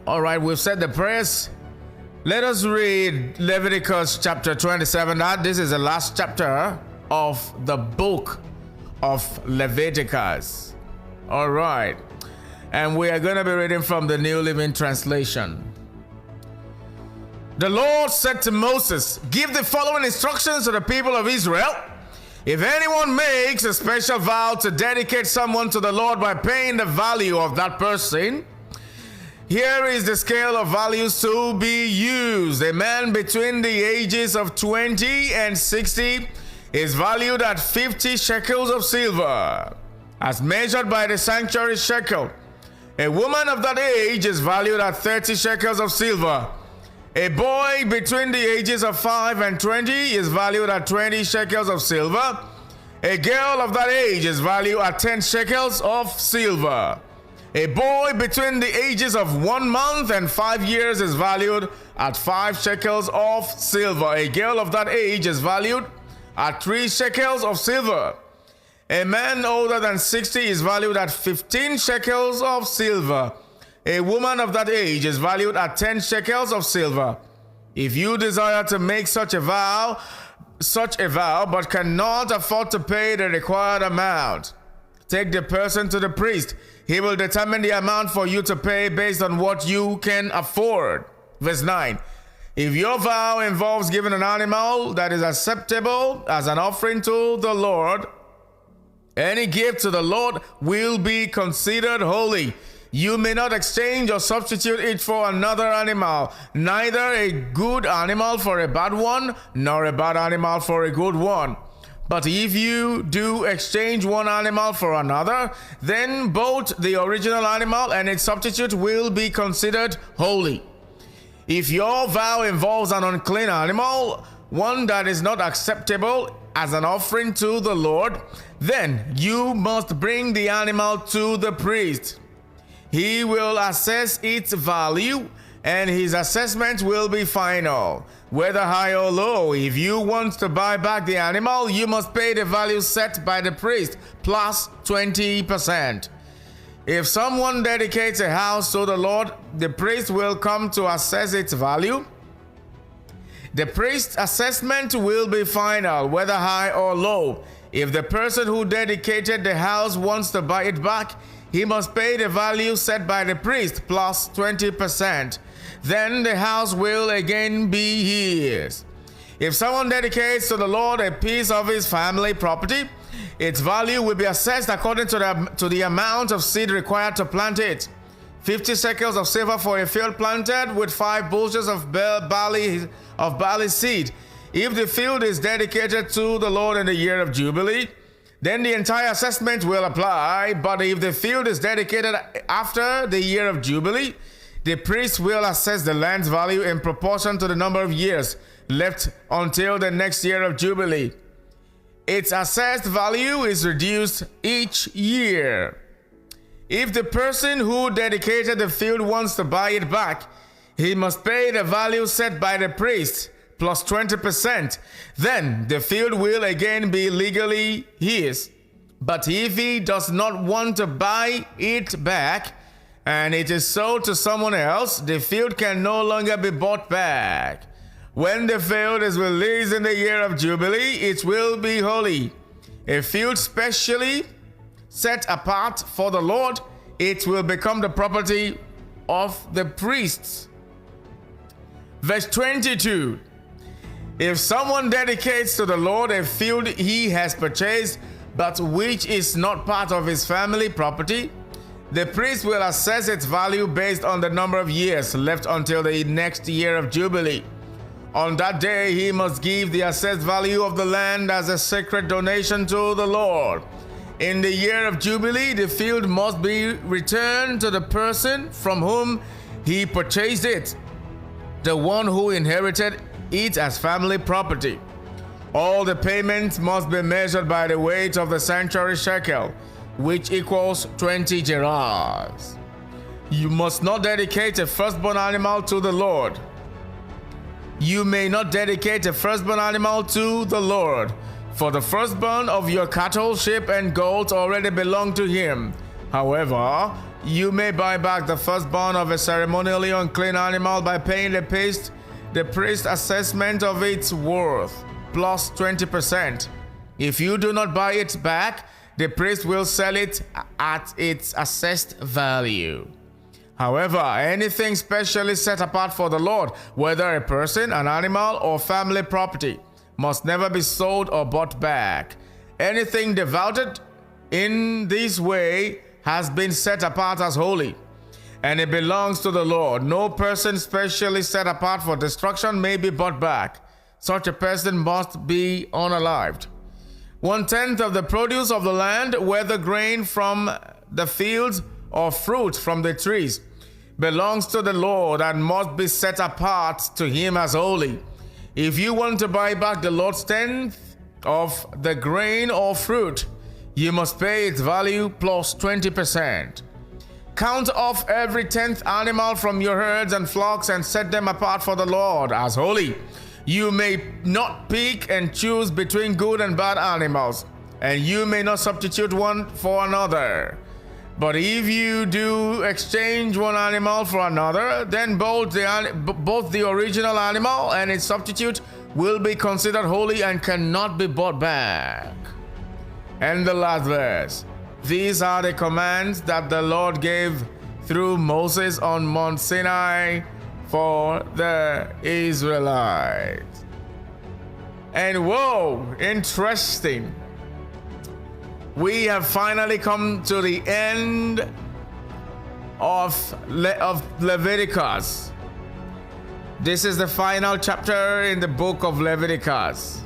All right, we've said the prayers. Let us read Leviticus chapter 27. This is the last chapter of the book of Leviticus. All right. And we are going to be reading from the New Living Translation. The Lord said to Moses, "Give the following instructions to the people of Israel. If anyone makes a special vow to dedicate someone to the Lord by paying the value of that person, here is the scale of values to be used. A man between the ages of 20 and 60 is valued at 50 shekels of silver, as measured by the sanctuary shekel. A woman of that age is valued at 30 shekels of silver. A boy between the ages of 5 and 20 is valued at 20 shekels of silver. A girl of that age is valued at 10 shekels of silver. A boy between the ages of 1 month and 5 years is valued at 5 shekels of silver. A girl of that age is valued at 3 shekels of silver. A man older than 60 is valued at 15 shekels of silver. A woman of that age is valued at 10 shekels of silver. If you desire to make such a vow, but cannot afford to pay the required amount, take the person to the priest. He will determine the amount for you to pay based on what you can afford." Verse 9. If your vow involves giving an animal that is acceptable as an offering to the Lord, any gift to the Lord will be considered holy. You may not exchange or substitute it for another animal, neither a good animal for a bad one, nor a bad animal for a good one. But if you do exchange one animal for another, then both the original animal and its substitute will be considered holy. If your vow involves an unclean animal, one that is not acceptable as an offering to the Lord, then you must bring the animal to the priest. He will assess its value, and his assessment will be final, whether high or low. If you want to buy back the animal, you must pay the value set by the priest plus 20%. If someone dedicates a house to the Lord, the priest will come to assess its value. The priest's assessment will be final, whether high or low. If the person who dedicated the house wants to buy it back, he must pay the value set by the priest plus 20%. Then the house will again be his. If someone dedicates to the Lord a piece of his family property, its value will be assessed according to the amount of seed required to plant it. 50 shekels of silver for a field planted with 5 bushels of barley seed. If the field is dedicated to the Lord in the year of Jubilee, then the entire assessment will apply. But if the field is dedicated after the year of Jubilee, the priest will assess the land's value in proportion to the number of years left until the next year of Jubilee. Its assessed value is reduced each year. If the person who dedicated the field wants to buy it back, he must pay the value set by the priest plus 20%. Then the field will again be legally his. But if he does not want to buy it back and it is sold to someone else, the field can no longer be bought back. When the field is released in the year of Jubilee, it will be holy. A field specially set apart for the Lord, it will become the property of the priests. Verse 22. If someone dedicates to the Lord a field he has purchased, but which is not part of his family property, the priest will assess its value based on the number of years left until the next year of Jubilee. On that day, he must give the assessed value of the land as a sacred donation to the Lord. In the year of Jubilee, the field must be returned to the person from whom he purchased it, the one who inherited it as family property. All the payments must be measured by the weight of the sanctuary shekel, which equals 20 gerahs. You must not dedicate a firstborn animal to the Lord. You may not dedicate a firstborn animal to the Lord, for the firstborn of your cattle, sheep, and goats already belong to him. However, You may buy back the firstborn of a ceremonially unclean animal by paying the priest assessment of its worth, plus 20%. If you do not buy it back, the priest will sell it at its assessed value. However, anything specially set apart for the Lord, whether a person, an animal, or family property, must never be sold or bought back. Anything devoted in this way has been set apart as holy, and it belongs to the Lord. No person specially set apart for destruction may be bought back. Such a person must be unalived. 1/10 of the produce of the land, whether grain from the fields or fruit from the trees, belongs to the Lord and must be set apart to him as holy. If you want to buy back the Lord's 10th of the grain or fruit, you must pay its value plus 20%. Count off every 10th animal from your herds and flocks and set them apart for the Lord as holy. You may not pick and choose between good and bad animals, and you may not substitute one for another. But if you do exchange one animal for another, then both the original animal and its substitute will be considered holy and cannot be bought back. And the last verse. These are the commands that the Lord gave through Moses on Mount Sinai for the Israelites. And whoa, interesting. We have finally come to the end of Leviticus. This is the final chapter in the book of Leviticus.